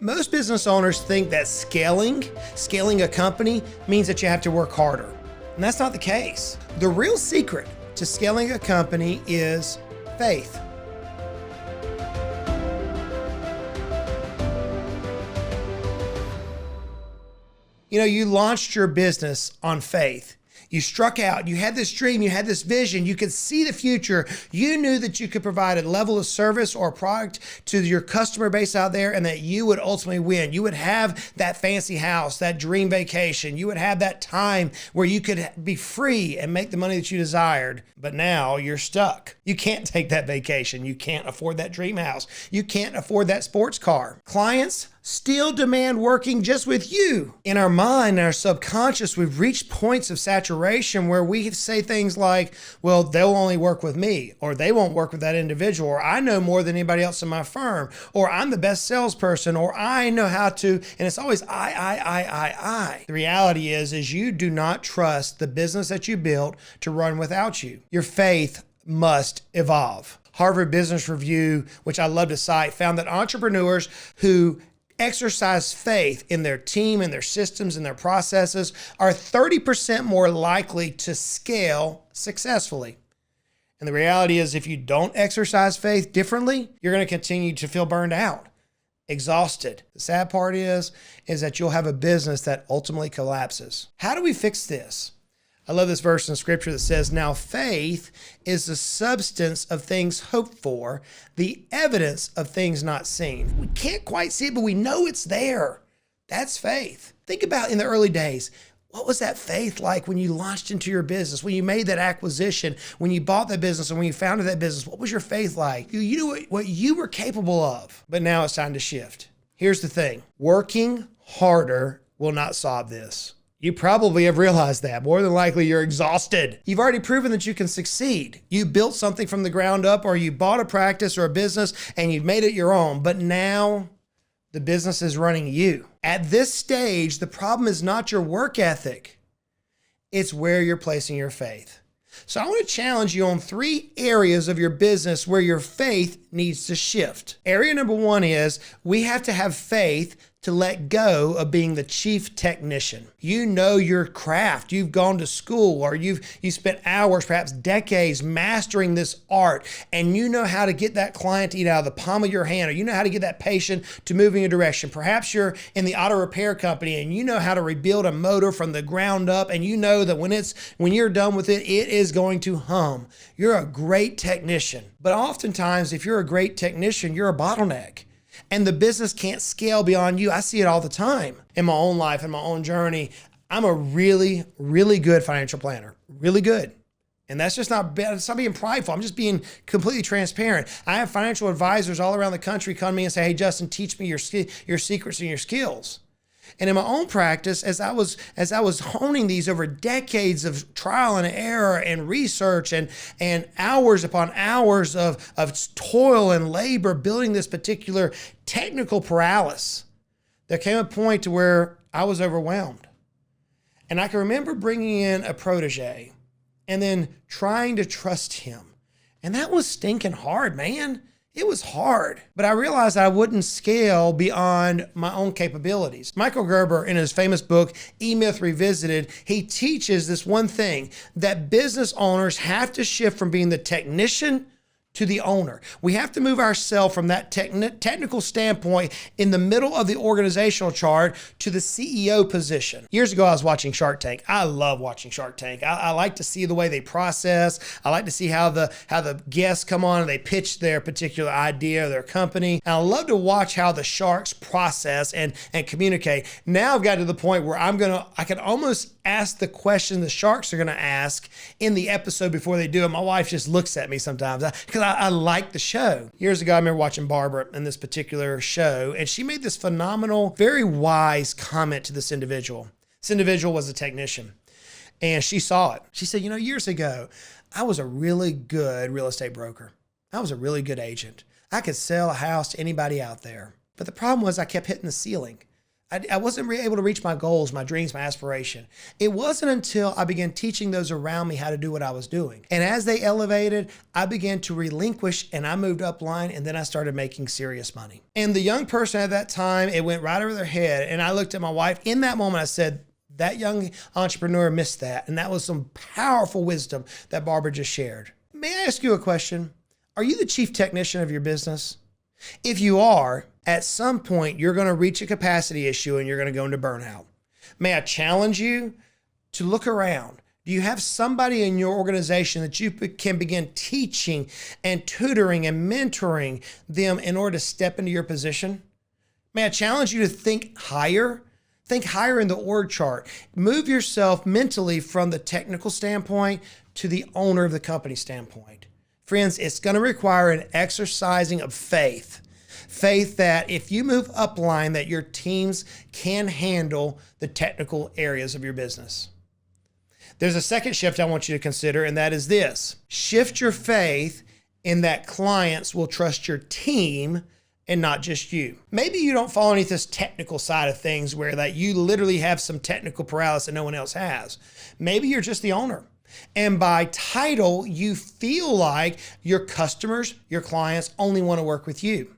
Most business owners think that scaling a company means that you have to work harder. And that's not the case. The real secret to scaling a company is faith. You launched your business on faith. You struck out, you had this dream, you had this vision, you could see the future. You knew that you could provide a level of service or product to your customer base out there and that you would ultimately win. You would have that fancy house, that dream vacation. You would have that time where you could be free and make the money that you desired. But now you're stuck. You can't take that vacation. You can't afford that dream house. You can't afford that sports car. Clients still demand working just with you. In our mind, in our subconscious, we've reached points of saturation where we say things like, well, they'll only work with me, or they won't work with that individual, or I know more than anybody else in my firm, or I'm the best salesperson, or I know how to, and it's always I. The reality is you do not trust the business that you built to run without you. Your faith must evolve. Harvard Business Review, which I love to cite, found that entrepreneurs who exercise faith in their team and their systems and their processes are 30% more likely to scale successfully. And the reality is, if you don't exercise faith differently, you're going to continue to feel burned out, exhausted. The sad part is that you'll have a business that ultimately collapses. How do we fix this? I love this verse in scripture that says, now faith is the substance of things hoped for, the evidence of things not seen. We can't quite see it, but we know it's there. That's faith. Think about in the early days, what was that faith like when you launched into your business, when you made that acquisition, when you bought that business, and when you founded that business? What was your faith like? You knew what you were capable of, but now it's time to shift. Here's the thing. Working harder will not solve this. You probably have realized that. More than likely, you're exhausted. You've already proven that you can succeed. You built something from the ground up, or you bought a practice or a business and you've made it your own. But now the business is running you. At this stage, the problem is not your work ethic. It's where you're placing your faith. So I want to challenge you on 3 areas of your business where your faith needs to shift. Area number 1 is we have to have faith to let go of being the chief technician. You know your craft. You've gone to school, or you spent hours, perhaps decades, mastering this art, and you know how to get that client to eat out of the palm of your hand, or you know how to get that patient to move in your direction. Perhaps you're in the auto repair company and you know how to rebuild a motor from the ground up, and you know that when you're done with it, it is going to hum. You're a great technician. But oftentimes, if you're a great technician, you're a bottleneck. And the business can't scale beyond you. I see it all the time in my own life, in my own journey. I'm a really, really good financial planner, really good. And that's just not bad. It's not being prideful. I'm just being completely transparent. I have financial advisors all around the country come to me and say, hey, Justin, teach me your secrets and your skills. And in my own practice, as I was honing these over decades of trial and error and research and hours upon hours of toil and labor building this particular technical paralysis, there came a point to where I was overwhelmed. And I can remember bringing in a protege and then trying to trust him. And that was stinking hard, man. It was hard, but I realized I wouldn't scale beyond my own capabilities. Michael Gerber, in his famous book, E-Myth Revisited, he teaches this one thing, that business owners have to shift from being the technician to the owner. We have to move ourselves from that technical standpoint in the middle of the organizational chart to the CEO position. Years ago, I was watching Shark Tank. I love watching Shark Tank. I like to see the way they process. I like to see how the guests come on and they pitch their particular idea, their company. And I love to watch how the sharks process and communicate. Now I've got to the point where I can almost ask the question the sharks are going to ask in the episode before they do it. My wife just looks at me sometimes because I like the show. Years ago, I remember watching Barbara in this particular show, and she made this phenomenal, very wise comment to this individual. This individual was a technician, and she saw it. She said, years ago, I was a really good real estate broker. I was a really good agent. I could sell a house to anybody out there. But the problem was I kept hitting the ceiling. I wasn't able to reach my goals, my dreams, my aspiration. It wasn't until I began teaching those around me how to do what I was doing. And as they elevated, I began to relinquish and I moved upline, and then I started making serious money. And the young person at that time, it went right over their head. And I looked at my wife. In that moment, I said, that young entrepreneur missed that. And that was some powerful wisdom that Barbara just shared. May I ask you a question? Are you the chief technician of your business? If you are, at some point, you're going to reach a capacity issue and you're going to go into burnout. May I challenge you to look around? Do you have somebody in your organization that you can begin teaching and tutoring and mentoring them in order to step into your position? May I challenge you to think higher? Think higher in the org chart. Move yourself mentally from the technical standpoint to the owner of the company standpoint. Friends, it's going to require an exercising of faith. Faith that if you move upline, that your teams can handle the technical areas of your business. There's a second shift I want you to consider, and that is this. Shift your faith in that clients will trust your team and not just you. Maybe you don't fall underneath this technical side of things where that you literally have some technical paralysis that no one else has. Maybe you're just the owner. And by title, you feel like your customers, your clients only want to work with you.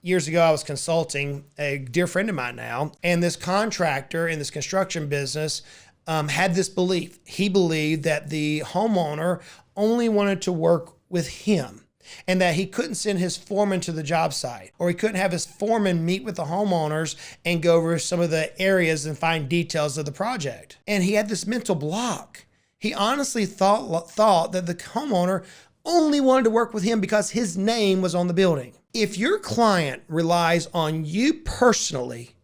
Years ago, I was consulting a dear friend of mine now, and this contractor in this construction business had this belief. He believed that the homeowner only wanted to work with him and that he couldn't send his foreman to the job site, or he couldn't have his foreman meet with the homeowners and go over some of the areas and find details of the project. And he had this mental block. He honestly thought that the homeowner only wanted to work with him because his name was on the building. If your client relies on you personally,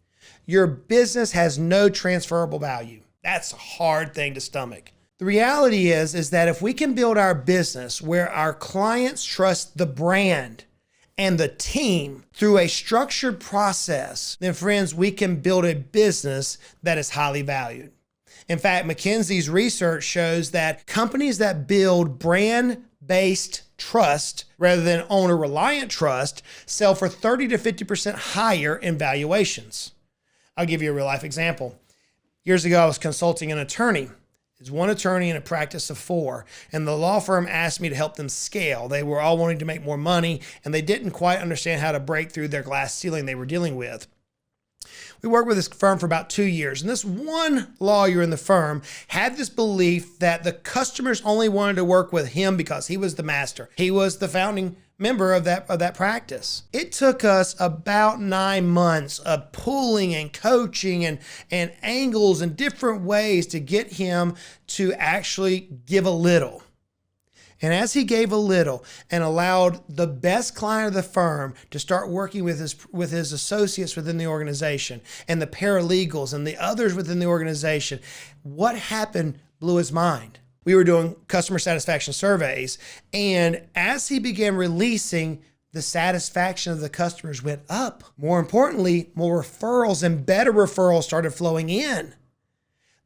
your business has no transferable value. That's a hard thing to stomach. The reality is that if we can build our business where our clients trust the brand and the team through a structured process, then friends, we can build a business that is highly valued. In fact, McKinsey's research shows that companies that build brand-based trust rather than owner-reliant trust sell for 30 to 50% higher in valuations. I'll give you a real-life example. Years ago, I was consulting an attorney. There's one attorney in a practice of 4, and the law firm asked me to help them scale. They were all wanting to make more money, and they didn't quite understand how to break through their glass ceiling they were dealing with. We worked with this firm for about 2 years, and this one lawyer in the firm had this belief that the customers only wanted to work with him because he was the master. He was the founding member of that practice. It took us about 9 months of pulling and coaching and angles and different ways to get him to actually give a little. And as he gave a little and allowed the best client of the firm to start working with his associates within the organization and the paralegals and the others within the organization, what happened blew his mind. We were doing customer satisfaction surveys, and as he began releasing, the satisfaction of the customers went up. More importantly, more referrals and better referrals started flowing in.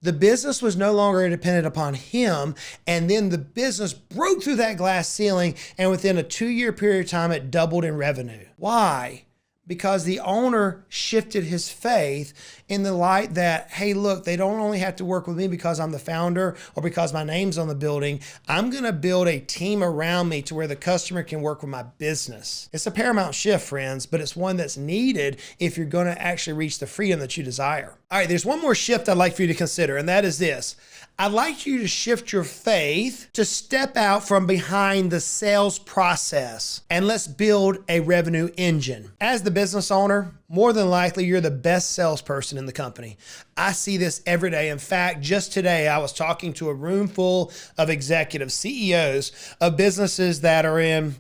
The business was no longer dependent upon him, and then the business broke through that glass ceiling, and within a 2-year period of time, it doubled in revenue. Why? Because the owner shifted his faith in the light that, hey, look, they don't only have to work with me because I'm the founder or because my name's on the building. I'm going to build a team around me to where the customer can work with my business. It's a paramount shift, friends, but it's one that's needed if you're going to actually reach the freedom that you desire. All right, there's one more shift I'd like for you to consider, and that is this. I'd like you to shift your faith to step out from behind the sales process, and let's build a revenue engine. As the business owner, more than likely, you're the best salesperson in the company. I see this every day. In fact, just today, I was talking to a room full of executive CEOs of businesses that are in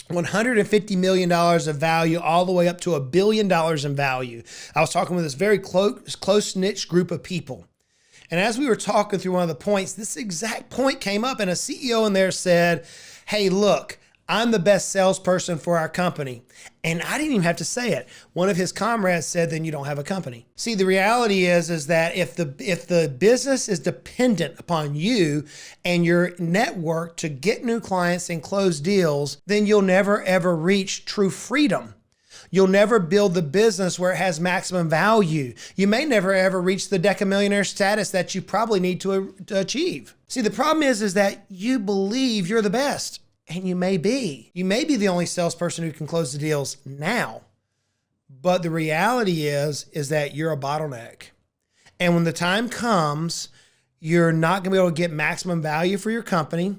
$150 million of value all the way up to $1 billion in value. I was talking with this very close-knit group of people. And as we were talking through one of the points, this exact point came up, and a CEO in there said, hey, look, I'm the best salesperson for our company. And I didn't even have to say it. One of his comrades said, then you don't have a company. See, the reality is that if the business is dependent upon you and your network to get new clients and close deals, then you'll never, ever reach true freedom. You'll never build the business where it has maximum value. You may never ever reach the Deca-Millionaire status that you probably need to achieve. See, the problem is that you believe you're the best, and you may be. You may be the only salesperson who can close the deals now. But the reality is that you're a bottleneck. And when the time comes, you're not going to be able to get maximum value for your company.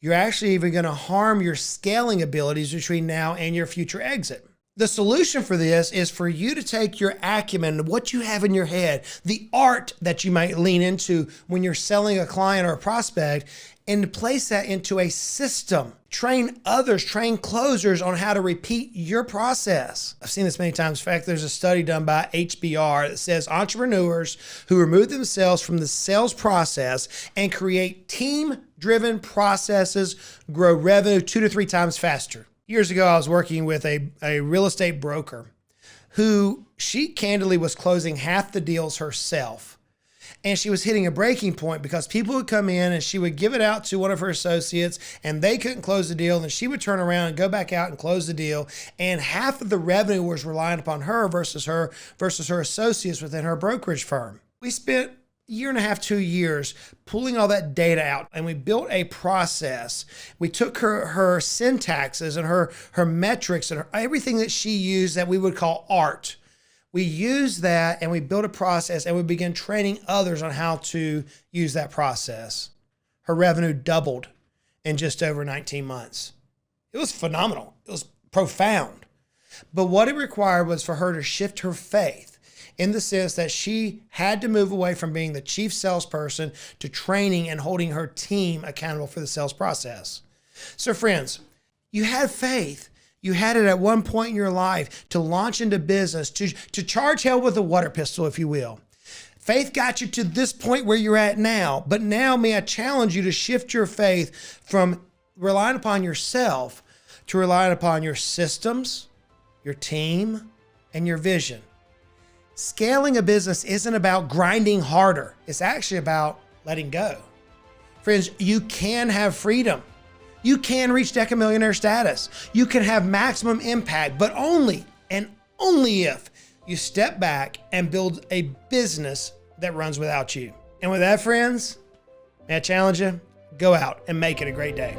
You're actually even going to harm your scaling abilities between now and your future exit. The solution for this is for you to take your acumen, what you have in your head, the art that you might lean into when you're selling a client or a prospect, and place that into a system. Train others, train closers on how to repeat your process. I've seen this many times. In fact, there's a study done by HBR that says entrepreneurs who remove themselves from the sales process and create team-driven processes grow revenue 2 to 3 times faster. Years ago, I was working with a real estate broker who she candidly was closing half the deals herself. And she was hitting a breaking point because people would come in and she would give it out to one of her associates and they couldn't close the deal. And then she would turn around and go back out and close the deal. And half of the revenue was relying upon her versus her associates within her brokerage firm. We spent a year and a half, 2 years pulling all that data out, and we built a process. We took her syntaxes and her metrics and everything that she used that we would call art. We used that and we built a process and we began training others on how to use that process. Her revenue doubled in just over 19 months. It was phenomenal. It was profound. But what it required was for her to shift her faith in the sense that she had to move away from being the chief salesperson to training and holding her team accountable for the sales process. So friends, you had faith. You had it at one point in your life to launch into business, to charge hell with a water pistol, if you will. Faith got you to this point where you're at now, but now may I challenge you to shift your faith from relying upon yourself to relying upon your systems, your team, and your vision. Scaling a business isn't about grinding harder. It's actually about letting go. Friends, you can have freedom. You can reach Deca-Millionaire status. You can have maximum impact, but only and only if you step back and build a business that runs without you. And with that, friends, may I challenge you, go out and make it a great day.